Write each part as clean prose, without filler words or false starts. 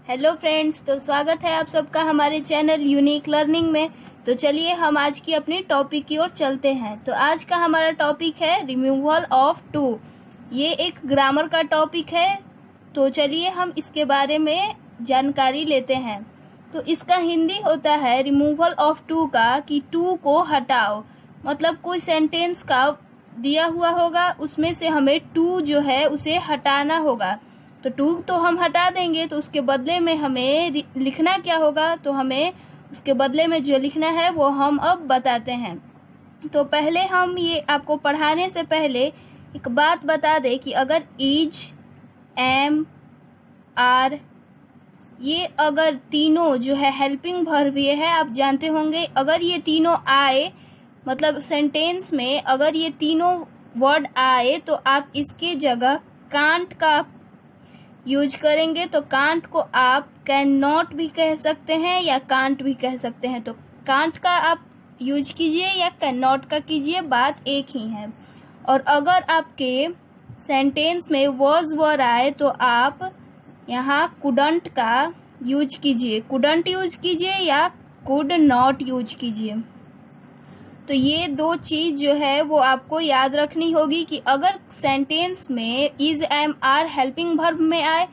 Hello friends, तो स्वागत है आप सबका हमारे चैनल यूनिक लर्निंग में। तो चलिए हम आज की अपनी टॉपिक की ओर चलते हैं। तो आज का हमारा टॉपिक है रिमूवल ऑफ टू। ये एक ग्रामर का टॉपिक है, तो चलिए हम इसके बारे में जानकारी लेते हैं। तो इसका हिंदी होता है रिमूवल ऑफ टू का कि टू को हटाओ। मतलब कोई सेंटेंस का दिया हुआ होगा, उसमें से हमें टू जो है उसे हटाना होगा। तो टू तो हम हटा देंगे, तो उसके बदले में हमें लिखना क्या होगा, तो हमें उसके बदले में जो लिखना है वो हम अब बताते हैं। तो पहले हम ये आपको पढ़ाने से पहले एक बात बता दें कि अगर इज, एम, आर ये अगर तीनों जो है हेल्पिंग वर्ब ये है, आप जानते होंगे। अगर ये तीनों आए, मतलब सेंटेंस में अगर ये तीनों वर्ड आए, तो आप इसके जगह कांट का यूज करेंगे। तो कांट को आप कैन नॉट भी कह सकते हैं या कांट भी कह सकते हैं। तो कांट का आप यूज कीजिए या कैन नॉट का कीजिए, बात एक ही है। और अगर आपके सेंटेंस में वॉज वर आए, तो आप यहाँ कुडंट का यूज कीजिए, कुडंट यूज कीजिए या कुड नॉट यूज कीजिए। तो ये दो चीज जो है वो आपको याद रखनी होगी कि अगर सेंटेंस में is, am, are helping verb में आए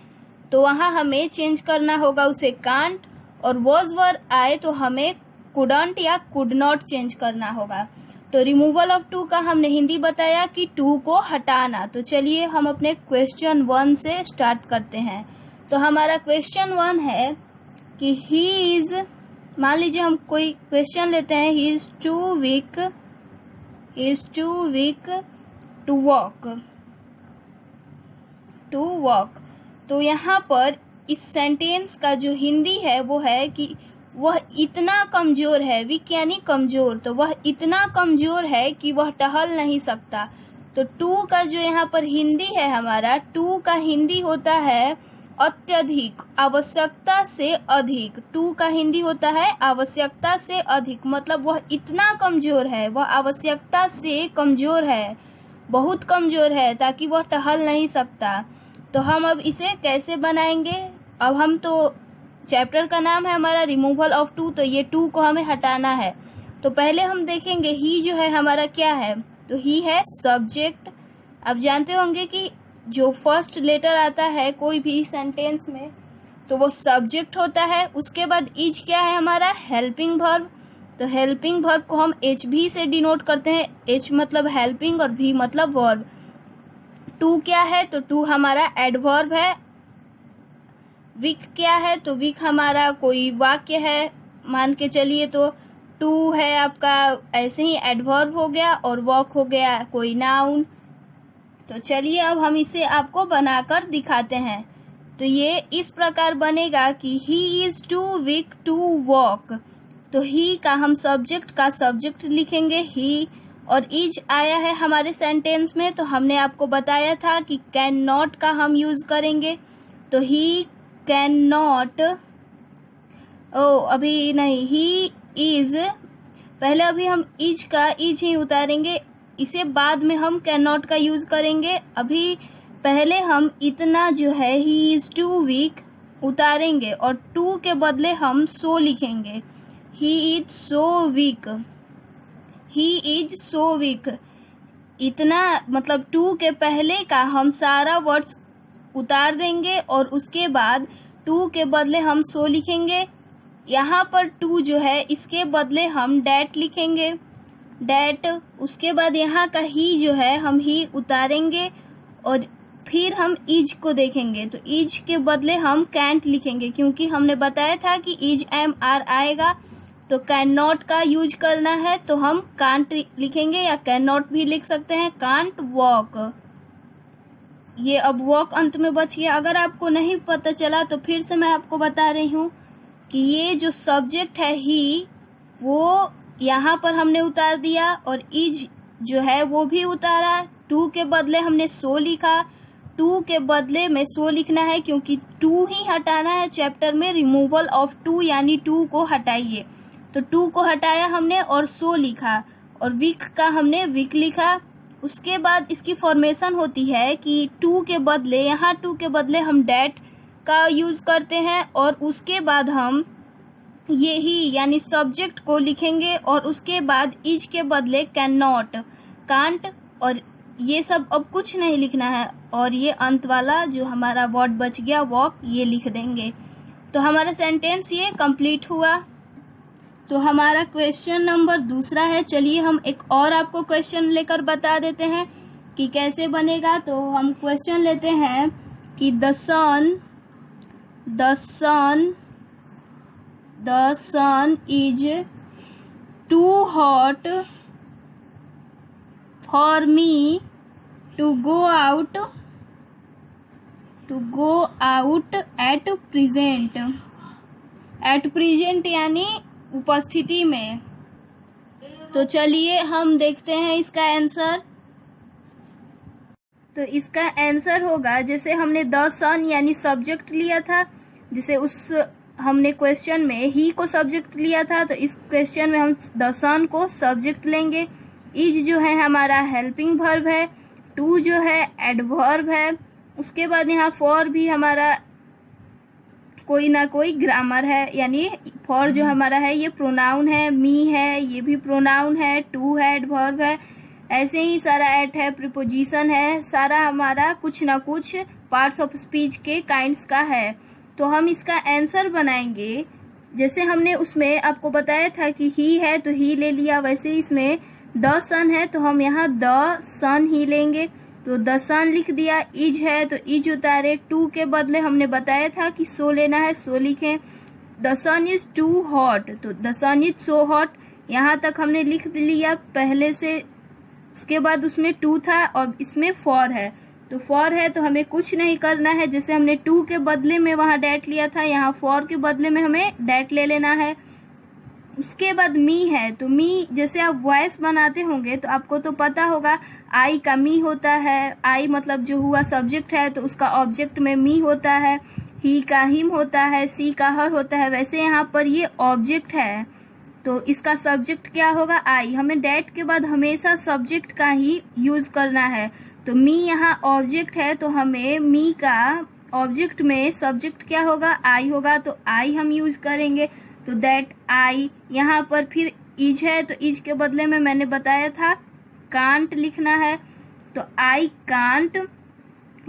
तो वहाँ हमें चेंज करना होगा उसे कांट, और वॉज वर आए तो हमें कुडंट या कुड नॉट चेंज करना होगा। तो रिमूवल ऑफ टू का हमने हिंदी बताया कि टू को हटाना। तो चलिए हम अपने क्वेश्चन 1 से स्टार्ट करते हैं। तो हमारा क्वेश्चन 1 है कि ही इज, मान लीजिए हम कोई क्वेश्चन लेते हैं, he is too weak to walk. तो यहाँ पर इस सेंटेंस का जो हिंदी है वो है कि वह इतना कमजोर है, वीक यानी कमजोर, तो वह इतना कमजोर है कि वह टहल नहीं सकता। तो टू का जो यहाँ पर हिंदी है, हमारा टू का हिंदी होता है अत्यधिक, आवश्यकता से अधिक। टू का हिंदी होता है आवश्यकता से अधिक, मतलब वह इतना कमजोर है, वह आवश्यकता से कमजोर है, बहुत कमजोर है, ताकि वह टहल नहीं सकता। तो हम अब इसे कैसे बनाएंगे? अब हम तो चैप्टर का नाम है हमारा रिमूवल ऑफ टू, तो ये टू को हमें हटाना है। तो पहले हम देखेंगे ही जो है हमारा क्या है, तो ही है सब्जेक्ट। आप जानते होंगे कि जो फर्स्ट लेटर आता है कोई भी सेंटेंस में तो वो सब्जेक्ट होता है। उसके बाद इज क्या है हमारा हेल्पिंग वर्ब। तो हेल्पिंग वर्ब को हम एच भी से डिनोट करते हैं। एच मतलब हेल्पिंग और भी मतलब वर्ब। टू क्या है, तो टू हमारा एडवर्ब है। वीक क्या है, तो वीक हमारा कोई वाक्य है, मान के चलिए। तो टू है आपका ऐसे ही एडवर्ब हो गया, और वॉक हो गया कोई नाउन। तो चलिए अब हम इसे आपको बनाकर दिखाते हैं। तो ये इस प्रकार बनेगा कि he is too weak to walk. तो ही का हम सब्जेक्ट का सब्जेक्ट लिखेंगे ही, और इज आया है हमारे सेंटेंस में, तो हमने आपको बताया था कि कैन नॉट का हम यूज करेंगे। तो ही कैन नॉट, अभी नहीं, ही इज, पहले अभी हम इज का इज ही उतारेंगे, इसे बाद में हम कैन नॉट का यूज करेंगे। अभी पहले हम इतना जो है ही इज टू वीक उतारेंगे, और टू के बदले हम सो लिखेंगे। He is so weak, he is so weak. इतना मतलब टू के पहले का हम सारा वर्ड्स उतार देंगे, और उसके बाद टू के बदले हम सो लिखेंगे। यहाँ पर टू जो है इसके बदले हम डैट लिखेंगे, डैट। उसके बाद यहाँ का ही जो है हम ही उतारेंगे, और फिर हम इज को देखेंगे। तो इज के बदले हम कैंट लिखेंगे, क्योंकि हमने बताया था कि इज, एम, आर आएगा तो कैन नॉट का यूज करना है, तो हम कांट लिखेंगे या कैन नॉट भी लिख सकते हैं, कांट वॉक। ये अब वॉक अंत में बच गया। अगर आपको नहीं पता चला तो फिर से मैं आपको बता रही हूँ कि ये जो सब्जेक्ट है ही, वो यहाँ पर हमने उतार दिया, और इज जो है वो भी उतारा। टू के बदले हमने सो लिखा, टू के बदले में सो लिखना है, क्योंकि टू ही हटाना है चैप्टर में। रिमूवल ऑफ टू यानी टू को हटाइए। तो टू को हटाया हमने और सो लिखा, और वीक का हमने वीक लिखा। उसके बाद इसकी फॉर्मेशन होती है कि टू के बदले, यहाँ टू के बदले हम डैट का यूज़ करते हैं और उसके बाद हम ये ही यानी सब्जेक्ट को लिखेंगे और उसके बाद इज के बदले कैन नॉट, कांट और ये सब अब कुछ नहीं लिखना है और ये अंत वाला जो हमारा वर्ड बच गया वॉक ये लिख देंगे। तो हमारा सेंटेंस ये कंप्लीट हुआ। तो हमारा क्वेश्चन नंबर दूसरा है। चलिए हम एक और आपको क्वेश्चन लेकर बता देते हैं कि कैसे बनेगा। तो हम क्वेश्चन लेते हैं कि the sun is too hot for me to go out at present यानी उपस्थिति में। तो चलिए हम देखते हैं इसका आंसर। तो इसका आंसर होगा, जैसे हमने द सन यानी सब्जेक्ट लिया था, जैसे उस हमने क्वेश्चन में ही को सब्जेक्ट लिया था, तो इस क्वेश्चन में हम द सन को सब्जेक्ट लेंगे। इज जो है हमारा हेल्पिंग वर्ब है, टू जो है एडवर्ब है, उसके बाद यहाँ फॉर भी हमारा कोई ना कोई ग्रामर है, यानी फॉर जो हमारा है ये प्रोनाउन है, मी है ये भी प्रोनाउन है, टू है एडवर्ब है, ऐसे ही सारा एट है प्रीपोजिशन है, सारा हमारा कुछ ना कुछ पार्ट्स ऑफ स्पीच के काइंड्स का है। तो हम इसका आंसर बनाएंगे, जैसे हमने उसमें आपको बताया था कि ही है तो ही ले लिया, वैसे इसमें द सन है तो हम यहाँ द सन ही लेंगे। तो द सन लिख दिया। इज है तो इज उतारे, टू के बदले हमने बताया था कि सो लेना है, सो लिखें। The sun is too hot, तो the sun is so hot, यहाँ तक हमने लिख लिया पहले से। उसके बाद उसमें टू था और इसमें फॉर है, तो फॉर है तो हमें कुछ नहीं करना है, जैसे हमने टू के बदले में वहां डैट लिया था, यहाँ फॉर के बदले में हमें डैट ले लेना है। उसके बाद मी है, तो मी जैसे आप वॉइस बनाते होंगे तो आपको तो पता होगा आई का मी होता है, आई मतलब जो हुआ सब्जेक्ट है तो उसका ऑब्जेक्ट में मी होता है, ही का हिम होता है, सी का हर होता है, वैसे यहाँ पर ये ऑब्जेक्ट है तो इसका सब्जेक्ट क्या होगा आई। हमें डैट के बाद हमेशा सब्जेक्ट का ही यूज करना है। तो मी यहाँ ऑब्जेक्ट है तो हमें मी का ऑब्जेक्ट में सब्जेक्ट क्या होगा आई होगा, तो आई हम यूज करेंगे। तो दैट आई, यहाँ पर फिर इज है तो इज के बदले में मैंने बताया था कांट लिखना है, तो I can't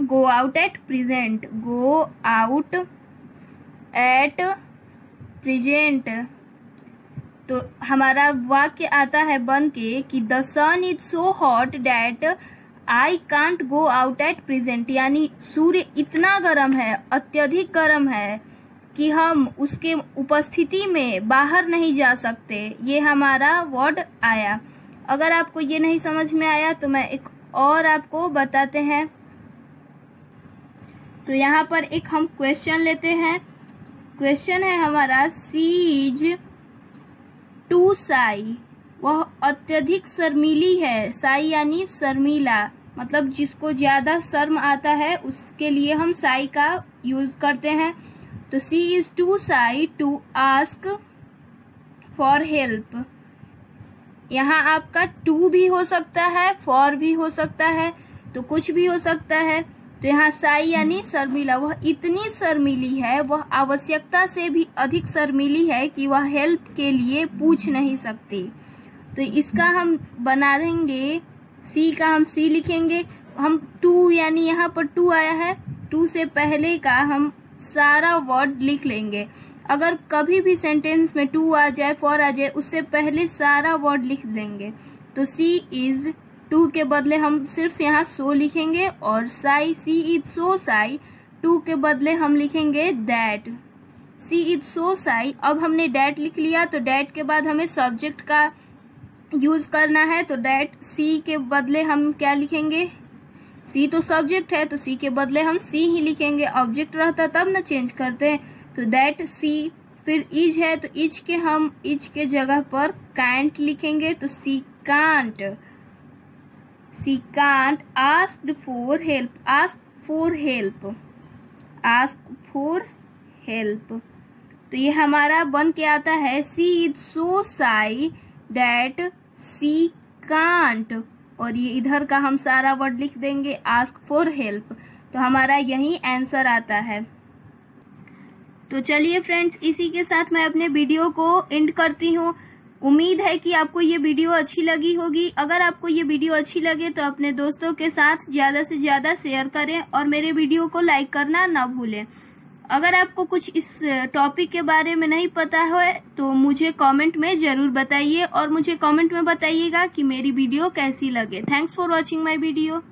go out at present, go out at present. तो हमारा वाक्य आता है बन के कि the sun is so hot that I can't go out at present, यानी सूर्य इतना गर्म है, अत्यधिक गर्म है कि हम उसके उपस्थिति में बाहर नहीं जा सकते। ये हमारा वर्ड आया। अगर आपको ये नहीं समझ में आया तो मैं एक और आपको बताते हैं। तो यहाँ पर एक हम क्वेश्चन लेते हैं। क्वेश्चन है हमारा सी इज टू साई, वह अत्यधिक शर्मीली है। साई यानी शर्मीला, मतलब जिसको ज्यादा शर्म आता है उसके लिए हम साई का यूज करते हैं। तो she is too shy to ask for help. यहाँ आपका टू भी हो सकता है, फॉर भी हो सकता है, तो कुछ भी हो सकता है। तो यहाँ साई यानी शर्मिला, वह इतनी शर्मिली है, वह आवश्यकता से भी अधिक शर्मिली है कि वह हेल्प के लिए पूछ नहीं सकती। तो इसका हम बना देंगे, सी का हम सी लिखेंगे। हम टू यानी यहाँ पर टू आया है, टू से पहले का हम सारा वर्ड लिख लेंगे। अगर कभी भी सेंटेंस में टू आ जाए, फॉर आ जाए, उससे पहले सारा वर्ड लिख देंगे। तो सी इज, टू के बदले हम सिर्फ यहाँ सो लिखेंगे, और shy, she is so shy, to के बदले हम लिखेंगे that, she is so shy. अब हमने डैट लिख लिया, तो डैट के बाद हमें सब्जेक्ट का यूज करना है। तो डैट, सी के बदले हम क्या लिखेंगे, सी तो सब्जेक्ट है तो सी के बदले हम सी ही लिखेंगे, ऑब्जेक्ट रहता तब ना चेंज करते हैं। तो दैट सी, फिर इज है तो इज के हम इज के जगह पर कांट लिखेंगे, तो she can't, she can't ask for help, ask for help, ask for help. तो ये हमारा बन के आता है she is so shy that she can't, और ये इधर का हम सारा वर्ड लिख देंगे आस्क फॉर हेल्प। तो हमारा यही आंसर आता है। तो चलिए फ्रेंड्स, इसी के साथ मैं अपने वीडियो को एंड करती हूँ। उम्मीद है कि आपको ये वीडियो अच्छी लगी होगी। अगर आपको ये वीडियो अच्छी लगे तो अपने दोस्तों के साथ ज़्यादा से ज़्यादा शेयर करें और मेरे वीडियो को लाइक करना ना भूलें। अगर आपको कुछ इस टॉपिक के बारे में नहीं पता है तो मुझे कमेंट में ज़रूर बताइए और मुझे कमेंट में बताइएगा कि मेरी वीडियो कैसी लगे। Thanks for watching my video.